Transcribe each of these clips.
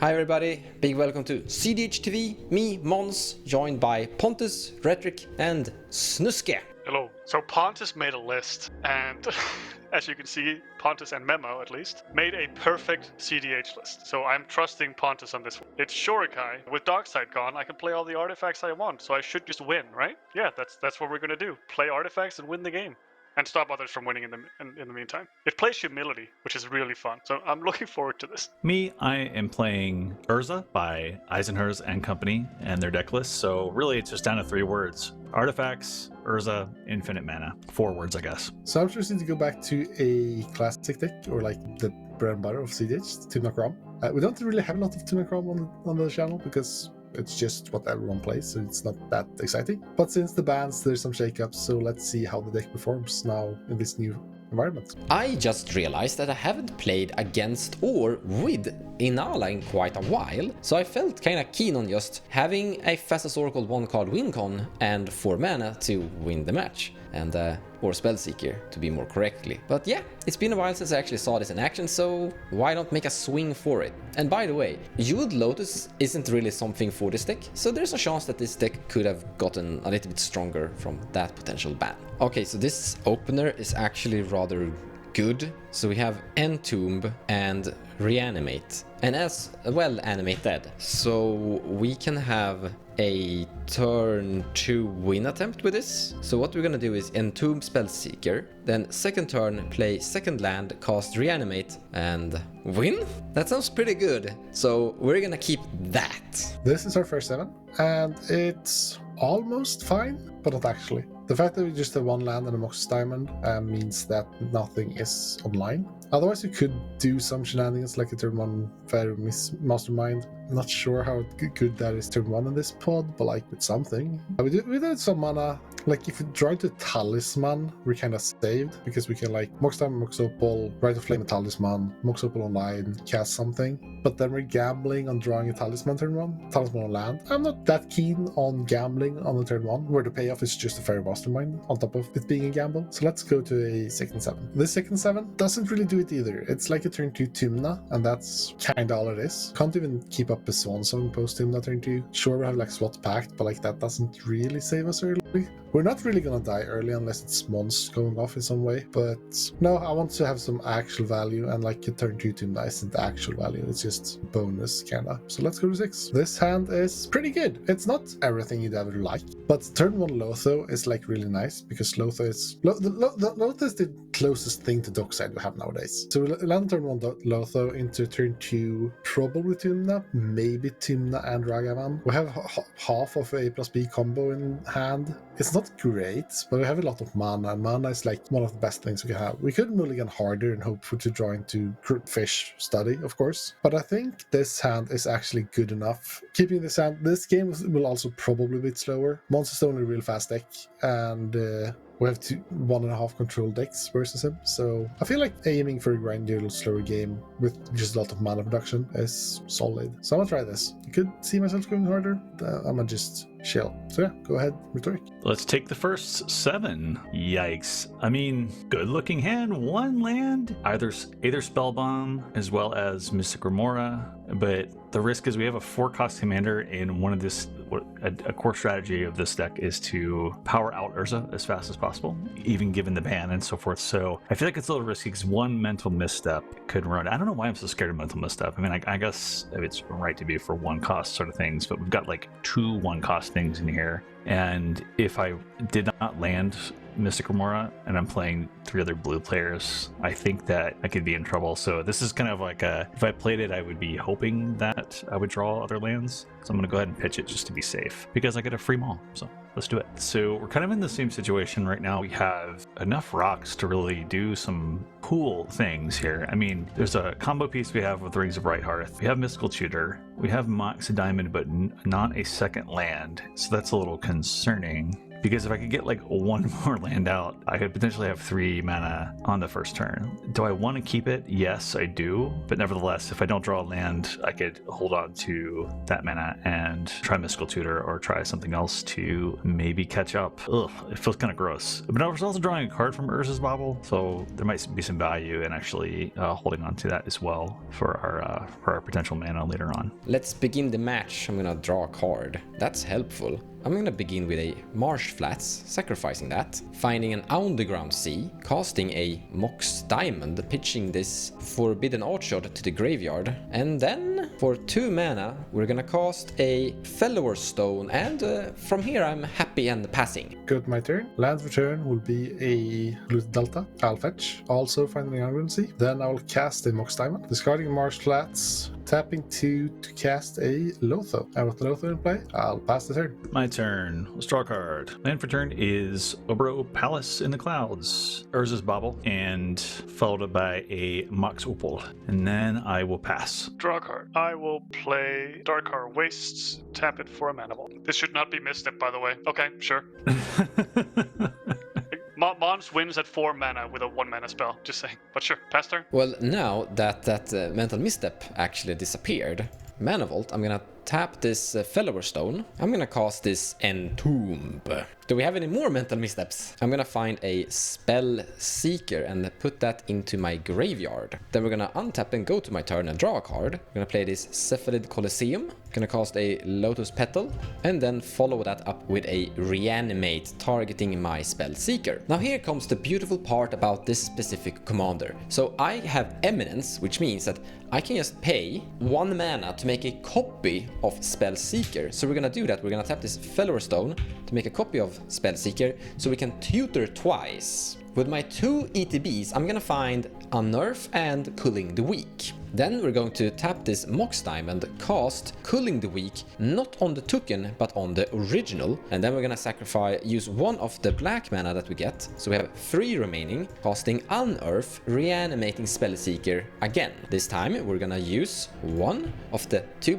Hi everybody, big welcome to cEDH TV, me, Mons, joined by Pontus, Rhetoric and Snuske. Hello. So Pontus made a list, and as you can see, Pontus and Memo, at least, made a perfect cEDH list. So I'm trusting Pontus on this one. It's Shorikai. With Darkside gone, I can play all the artifacts I want, so I should just win, right? Yeah, that's what we're gonna do. Play artifacts and win the game. And stop others from winning in the meantime. It plays Humility, which is really fun. So I'm looking forward to this. Me, I am playing Urza by Eisenherz and Company and their deck list. So really, it's just down to 3 words: artifacts, Urza, infinite mana. 4 words, I guess. So I'm just need to go back to a classic deck, or like the bread and butter of cEDH, Tunacrom. We don't really have a lot of Tunacrom on the channel because it's just what everyone plays, so it's not that exciting. But since the bans, there's some shakeups, so let's see how the deck performs now in this new environment. I just realized that I haven't played against or with Inalla in quite a while, so I felt kinda keen on just having a Fastest Oracle 1-card win con and 4 mana to win the match. And or Spellseeker, to be more correctly. But yeah, it's been a while since I actually saw this in action, so why not make a swing for it? And by the way, Jeweled Lotus isn't really something for this deck, so there's a chance that this deck could have gotten a little bit stronger from that potential ban. Okay, so this opener is actually rather good. So we have Entomb and Reanimate, and as well Animate Dead. So we can have a turn 2 win attempt with this. So what we're gonna do is Entomb Spellseeker, then second turn play second land, cast Reanimate and win? That sounds pretty good. So we're gonna keep that. This is our first 7, and it's almost fine, but not actually. The fact that we just have 1 land and a Mox Diamond means that nothing is online. Otherwise, you could do some shenanigans like a turn 1 Fair Mastermind. Not sure how good that is turn 1 in this pod, but like with something. We did some mana. Like if we draw into Talisman, we're kind of saved because we can like Mox Diamond, Mox Opal, Rite of Flame, a Talisman, Mox Opal online, cast something. But then we're gambling on drawing a Talisman turn 1, Talisman on land. I'm not that keen on gambling on the turn 1, where the payoff is just a Fairy Mastermind on top of it being a gamble. So let's go to a second 7. This second 7 doesn't really do it either. It's like a turn 2 Tymna, and that's kind of all it is. Can't even keep up a Swan Song post Tymna turn 2. Sure, we have like Swat Pact, but like that doesn't really save us early. We're not really gonna die early unless it's Mons going off in some way, but no, I want to have some actual value, and like a turn 2 Tymna isn't actual value, it's just bonus kinda. So let's go to 6. This hand is pretty good. It's not everything you'd ever like, but turn 1 Lotho is like really nice because Lotho is Lotho is the closest thing to Dockside we have nowadays. So we land turn 1 Lotho into turn 2 probably Tymna, maybe Tymna and Ragavan. We have half of a +B combo in hand. It's not great, but we have a lot of mana, and mana is like one of the best things we can have. We could mulligan harder and hope to draw into Fish Study, of course, but I think this hand is actually good enough. Keeping this hand, this game will also probably be a bit slower. Mons is only a real fast deck, and we have 1.5 control decks versus him, so I feel like aiming for a grindy, slower game with just a lot of mana production is solid. So I'm gonna try this. I could see myself going harder. I'm gonna just chill. So yeah, go ahead, Rhetoric. Let's take the first 7. Yikes. I mean, good looking hand, 1 land, either Spellbomb as well as Mystic Remora, but the risk is we have a 4-cost commander, and one of this, a core strategy of this deck is to power out Urza as fast as possible, even given the ban and so forth. So I feel like it's a little risky because 1 mental misstep could run. I don't know why I'm so scared of mental misstep. I mean, I guess it's right to be for 1 cost sort of things, but we've got like 2 1-cost things in here. And if I did not land Mystic Remora and I'm playing 3 other blue players, I think that I could be in trouble. So this is kind of like if I played it, I would be hoping that I would draw other lands. So I'm going to go ahead and pitch it just to be safe because I get a free maul. So let's do it. So we're kind of in the same situation right now. We have enough rocks to really do some cool things here. I mean, there's a combo piece we have with Rings of Brighthearth. We have Mystical Tutor. We have Mox Diamond, but not a second land. So that's a little concerning. because if I could get like one more land out, I could potentially have 3 mana on the first turn. Do I want to keep it? Yes, I do. But nevertheless, if I don't draw a land, I could hold on to that mana and try Mystical Tutor or try something else to maybe catch up. Ugh, it feels kind of gross. But I was also drawing a card from Urza's Bauble, so there might be some value in actually holding on to that as well for our potential mana later on. Let's begin the match. I'm gonna draw a card. That's helpful. I'm gonna begin with a Marsh Flats, sacrificing that, finding an Underground Sea, casting a Mox Diamond, pitching this Forbidden Archard to the graveyard, and then for 2 mana we're gonna cast a Fellower Stone, and from here I'm happy and passing. Good, my turn. Land return will be a Blue Delta. I'll fetch, also finding an Underground Sea. Then I will cast a Mox Diamond, discarding Marsh Flats, tapping 2 to cast a Lothar. And with the Lothar in play, I'll pass the turn. My turn. Let's draw a card. Land for turn is Obro Palace in the Clouds, Urza's Bauble, and followed up by a Mox Opal. And then I will pass. Draw a card. I will play Darkar Wastes, tap it for a mana vault. This should not be misstep, by the way. Okay, sure. Mons wins at 4 mana with a 1 mana spell, just saying. But sure, pass turn. Well, now that Mental Misstep actually disappeared, Mana Vault, I'm gonna tap this Fellower Stone. I'm gonna cast this Entomb. Do we have any more Mental Missteps? I'm gonna find a Spell Seeker and put that into my graveyard. Then we're gonna untap and go to my turn and draw a card. I'm gonna play this Cephalid Colosseum. Gonna cast a Lotus Petal and then follow that up with a Reanimate, targeting my Spell Seeker. Now here comes the beautiful part about this specific commander. So I have Eminence, which means that I can just pay 1 mana to make a copy of Spell Seeker. So we're gonna do that. We're gonna tap this Fellower Stone to make a copy of Spell Seeker so we can tutor twice. With my 2 ETBs, I'm gonna find Unearth and Culling the Weak. Then we're going to tap this Mox Diamond, cast Culling the Weak, not on the token, but on the original. And then we're gonna use 1 of the black mana that we get. So we have 3 remaining, casting Unearth, reanimating Spellseeker again. This time we're gonna use 1 of the 3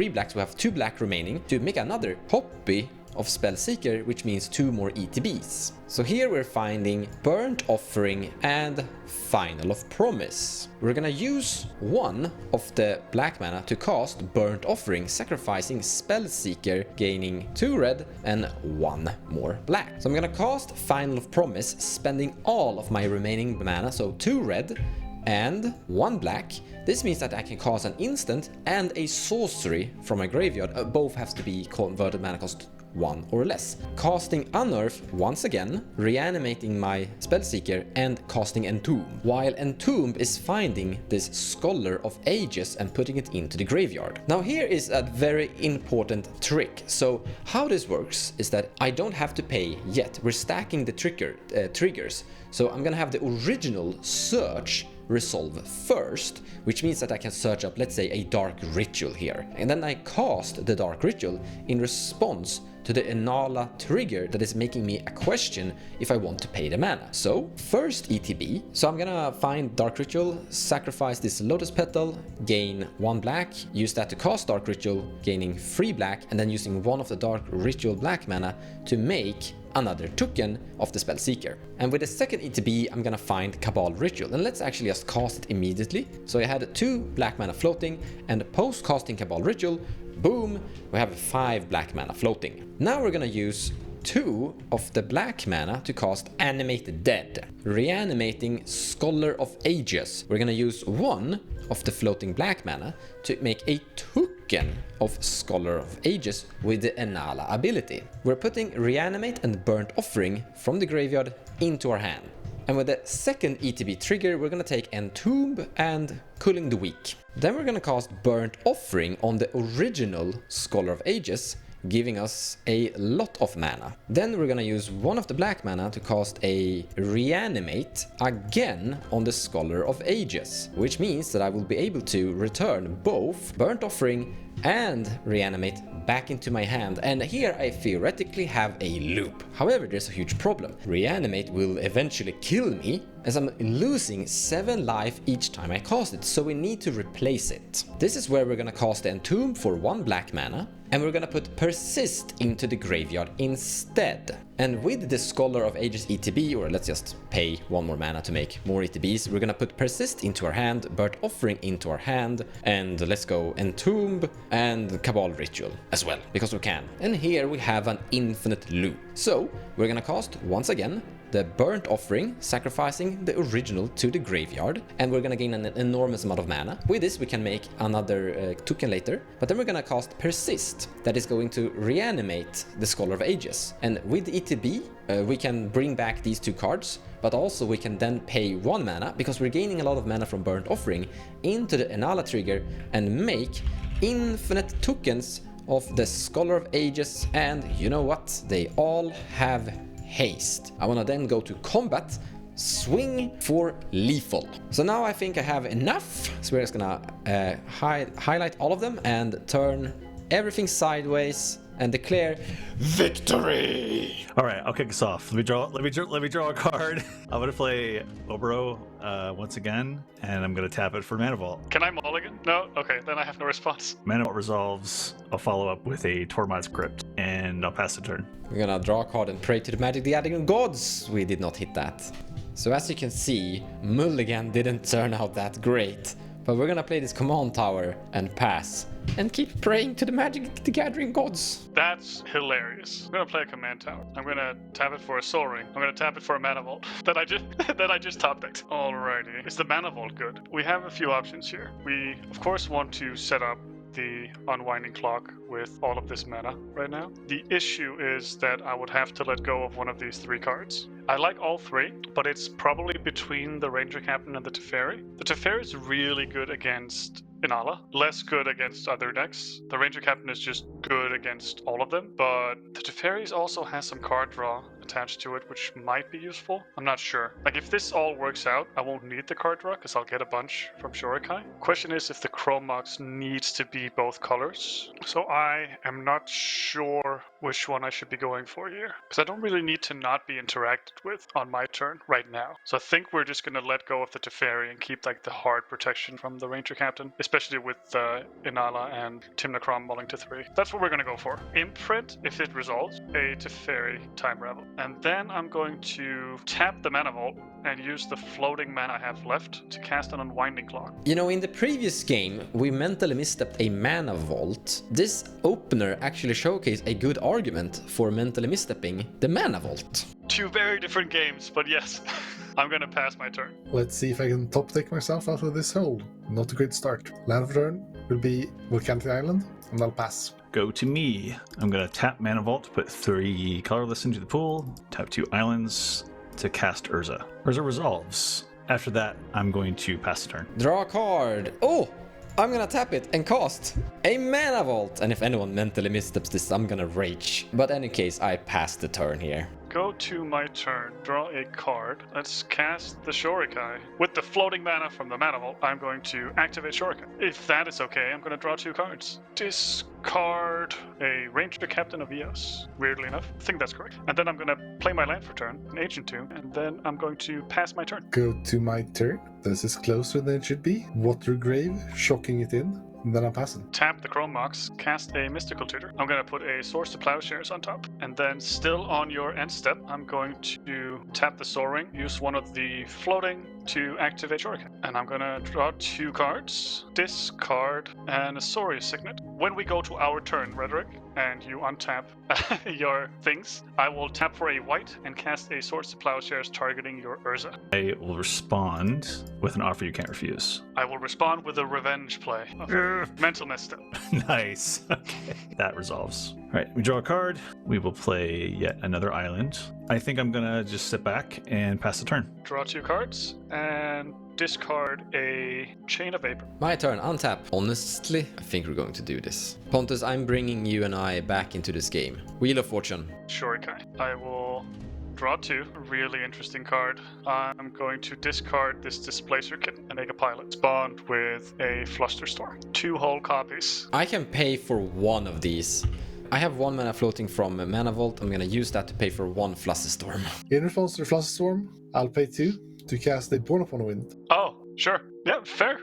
blacks, we have 2 black remaining, to make another copy of Spellseeker, which means 2 more ETBs. So here we're finding Burnt Offering and Final of Promise. We're gonna use 1 of the black mana to cast Burnt Offering, sacrificing Spellseeker, gaining 2 red and 1 more black. So I'm gonna cast Final of Promise, spending all of my remaining mana, so 2 red and 1 black. This means that I can cast an instant and a sorcery from my graveyard. Both have to be converted mana cost 1 or less. Casting Unearth once again, reanimating my Spellseeker and casting Entomb. While Entomb is finding this Scholar of Ages and putting it into the graveyard. Now here is a very important trick. So how this works is that I don't have to pay yet. We're stacking the triggers. So I'm gonna have the original search resolve first, which means that I can search up, let's say, a Dark Ritual here. And then I cast the Dark Ritual in response to the Inalla trigger that is making me a question if I want to pay the mana. So first ETB, so I'm gonna find Dark Ritual, sacrifice this Lotus Petal, gain 1 black, use that to cast Dark Ritual, gaining 3 black, and then using 1 of the Dark Ritual black mana to make another token of the Spellseeker. And with the second ETB, I'm gonna find Cabal Ritual, and let's actually just cast it immediately. So I had 2 black mana floating, and post casting Cabal Ritual, boom, we have 5 black mana floating. Now we're gonna use 2 of the black mana to cast Animate Dead, reanimating Scholar of Ages. We're gonna use 1 of the floating black mana to make a token of Scholar of Ages with the Inalla ability. We're putting Reanimate and Burnt Offering from the graveyard into our hand. And with the second ETB trigger, we're gonna take Entomb and Culling the Weak. Then we're gonna cast Burnt Offering on the original Scholar of Ages, giving us a lot of mana. Then we're gonna use 1 of the black mana to cast a Reanimate again on the Scholar of Ages, which means that I will be able to return both Burnt Offering and reanimate back into my hand, and here I theoretically have a loop. However, there's a huge problem. Reanimate will eventually kill me as I'm losing 7 life each time I cast it, so we need to replace it. This is where we're gonna cast the Entomb for 1 black mana, and we're gonna put Persist into the graveyard instead. And with the Scholar of Ages ETB, or let's just pay 1 more mana to make more ETBs, we're gonna put Persist into our hand, Burnt Offering into our hand, and let's go Entomb and Cabal Ritual as well, because we can. And here we have an infinite loop. So we're gonna cast once again the Burnt Offering, sacrificing the original to the graveyard, and we're gonna gain an enormous amount of mana. With this we can make another token later, but then we're gonna cast Persist, that is going to reanimate the Scholar of Ages. And with ETB we can bring back these 2 cards, but also we can then pay 1 mana, because we're gaining a lot of mana from Burnt Offering, into the Inalla trigger and make infinite tokens of the Scholar of Ages, and you know what? They all have haste. I wanna then go to combat, swing for lethal. So now I think I have enough, so we're just gonna highlight all of them and turn everything sideways and declare victory. All right, I'll kick us off. Let me draw a card. I'm gonna play Obro once again, and I'm gonna tap it for Mana Vault. Can I mulligan? No? Okay, then I have no response. Mana Vault resolves. I'll follow up with a Tormod's Crypt, and I'll pass the turn. We're gonna draw a card and pray to the magic the adding gods. We did not hit that. So as you can see, Mulligan didn't turn out that great. But we're gonna play this command tower and pass. And keep praying to the Magic the Gathering gods. That's hilarious. I'm gonna play a command tower. I'm gonna tap it for a Soul Ring. I'm gonna tap it for a Mana Vault that I just top decked. Alrighty. Is the Mana Vault good? We have a few options here. We of course want to set up the unwinding clock with all of this mana right now. The issue is that I would have to let go of one of these 3 cards. I like all 3, but it's probably between the Ranger Captain and the Teferi. The Teferi is really good against Inalla, less good against other decks. The Ranger Captain is just good against all of them, but the Teferi also has some card draw attached to it, which might be useful. I'm not sure. Like, if this all works out, I won't need the card draw because I'll get a bunch from Shorikai. Question is if the Chrome Mox needs to be both colors. So I am not sure which one I should be going for here, because I don't really need to not be interacted with on my turn right now. So I think we're just going to let go of the Teferi and keep like the hard protection from the Ranger Captain, especially with Inalla and Timnacrom mulling to 3. That's what we're going to go for. Imprint, if it resolves, a Teferi Time Ravel. And then I'm going to tap the Mana Vault and use the floating mana I have left to cast an Unwinding Clock. You know, in the previous game, we mentally misstepped a Mana Vault. This opener actually showcased a good argument for mentally misstepping the Mana Vault. 2 very different games, but yes, I'm gonna pass my turn. Let's see if I can top deck myself out of this hole. Not a great start. Land of turn will be Volcanic Island, and I'll pass. Go to me. I'm gonna tap Mana Vault to put 3 colorless into the pool, tap 2 islands to cast Urza. Urza resolves. After that, I'm going to pass the turn. Draw a card. Oh! I'm gonna tap it and cast a Mana Vault. And if anyone mentally missteps this, I'm gonna rage. But in any case, I pass the turn here. Go to my turn, draw a card. Let's cast the Shorikai. With the floating mana from the Mana Vault, I'm going to activate Shorikai. If that is okay, I'm going to draw 2 cards. Discard a Ranger Captain of Eos, weirdly enough. I think that's correct. And then I'm going to play my land for turn, an Ancient Tomb, and then I'm going to pass my turn. Go to my turn. This is closer than it should be. Water Grave, shocking it in. And then I'm passing. Tap the Chrome Mox, cast a Mystical Tutor. I'm going to put a Source to Plowshares on top. And then still on your end step, I'm going to tap the Soul Ring, use one of the floating to activate Shorikai. And I'm going to draw 2 cards, discard, and a Saurius Signet. When we go to our turn, Rhetoric, and you untap your things, I will tap for a white and cast a Source to Plowshares targeting your Urza. I will respond with an offer you can't refuse. I will respond with a revenge play. Mental misstep. Nice. Okay. That resolves. All right, we draw a card. We will play yet another island. I think I'm gonna just sit back and pass the turn. Draw 2 cards and discard a Chain of Vapor. My turn, untap. Honestly, I think we're going to do this. Pontus, I'm bringing you and I back into this game. Wheel of Fortune. Shorikai. I will Draw 2. Really interesting card. I'm going to discard this Displacer Kit and make a pilot. Spawned with a Flusterstorm. 2 whole copies. I can pay for one of these. I have 1 mana floating from Mana Vault. I'm gonna use that to pay for 1 Flusterstorm. In response to the Flusterstorm, I'll pay 2 to cast a Born Upon a Wind. Oh, sure. Yeah, fair.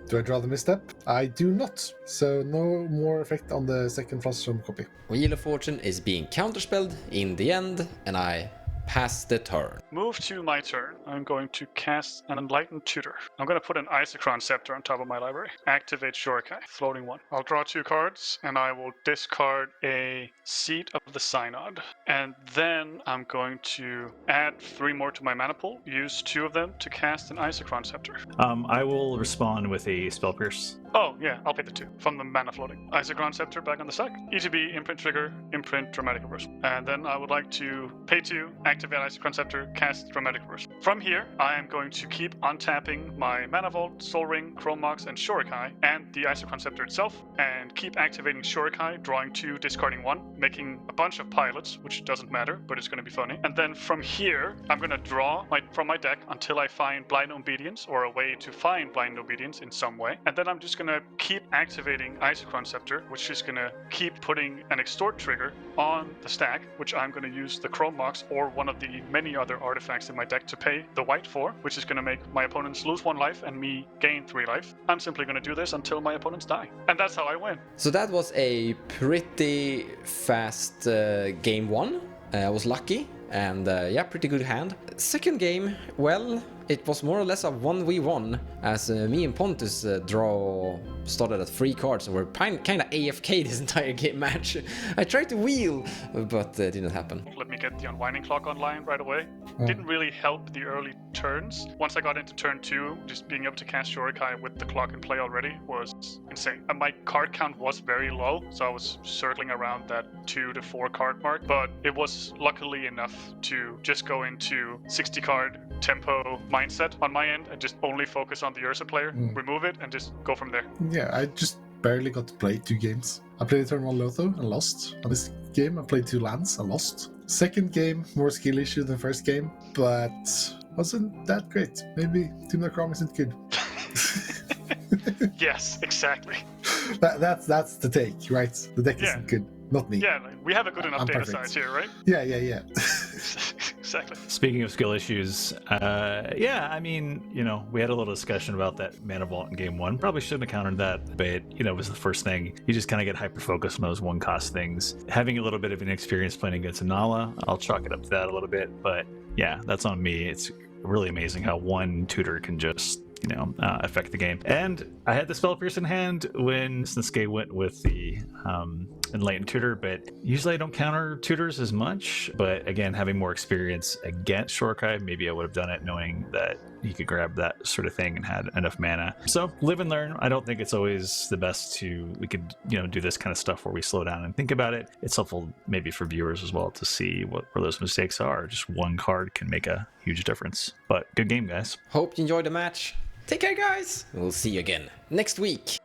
Do I draw the misstep? I do not. So no more effect on the second Flusterstorm copy. Wheel of Fortune is being counterspelled in the end, and I pass the turn. Move to my turn. I'm going to cast an Enlightened Tutor. I'm going to put an Isochron Scepter on top of my library. Activate Shorikai. Floating 1. I'll draw 2 cards, and I will discard a Seat of the Synod. And then I'm going to add 3 more to my mana pool. Use 2 of them to cast an Isochron Scepter. I will respond with a Spell Pierce. Oh, yeah, I'll pay the 2 from the mana floating. Isochron Scepter back on the stack. ETB, imprint trigger, imprint dramatic reversal. And then I would like to pay 2, activate Isochron Scepter, cast dramatic reversal. From here, I am going to keep untapping my Mana Vault, Soul Ring, Chrome Mox, and Shorikai, and the Isochron Scepter itself, and keep activating Shorikai, drawing 2, discarding 1, making a bunch of pilots, which doesn't matter, but it's going to be funny. And then from here, I'm going to draw from my deck until I find Blind Obedience, or a way to find Blind Obedience in some way. And then I'm just going to keep activating Isochron Scepter, which is going to keep putting an Extort trigger on the stack, which I'm going to use the Chrome Mox or one of the many other artifacts in my deck to pay the white for, which is going to make my opponents lose 1 life and me gain 3 life. I'm simply going to do this until my opponents die. And that's how I win. So that was a pretty fast game 1. I was lucky, and yeah, pretty good hand. Second game, well, it was more or less a 1v1, as me and Pontus draw started at 3 cards and were kind of AFK this entire game match. I tried to wheel, but it didn't happen. Let me get the Unwinding Clock online right away. Didn't really help the early turns. Once I got into turn 2, just being able to cast Shorikai with the clock in play already was insane. And my card count was very low, so I was circling around that 2 to 4 card mark, but it was luckily enough to just go into 60 card tempo mindset on my end and just only focus on the Urza player, remove it, and just go from there. Yeah, I just barely got to play 2 games. I played turn 1 Lotho and lost. On this game, I played 2 lands and lost. Second game, more skill issue than first game, but wasn't that great. Maybe Team Necrom isn't good. Yes, exactly. That's the take, right? The deck isn't good, not me. Yeah, we have a good enough data size here, right? Yeah. Exactly. Speaking of skill issues, yeah, I mean, we had a little discussion about that Mana Vault in game 1. Probably shouldn't have countered that, but, it was the first thing. You just kind of get hyper-focused on those 1-cost things. Having a little bit of an experience playing against Inalla, I'll chalk it up to that a little bit, but yeah, that's on me. It's really amazing how 1 tutor can just affect the game. And I had the Spell Pierce in hand when Snisuke went with the Enlightened Tutor, but usually I don't counter tutors as much. But again, having more experience against Shorikai, maybe I would have done it knowing that he could grab that sort of thing and had enough mana. So live and learn. I don't think it's always the best we could do this kind of stuff where we slow down and think about it. It's helpful maybe for viewers as well to see where those mistakes are. Just 1 card can make a huge difference. But good game, guys. Hope you enjoyed the match. Take care, guys. We'll see you again next week.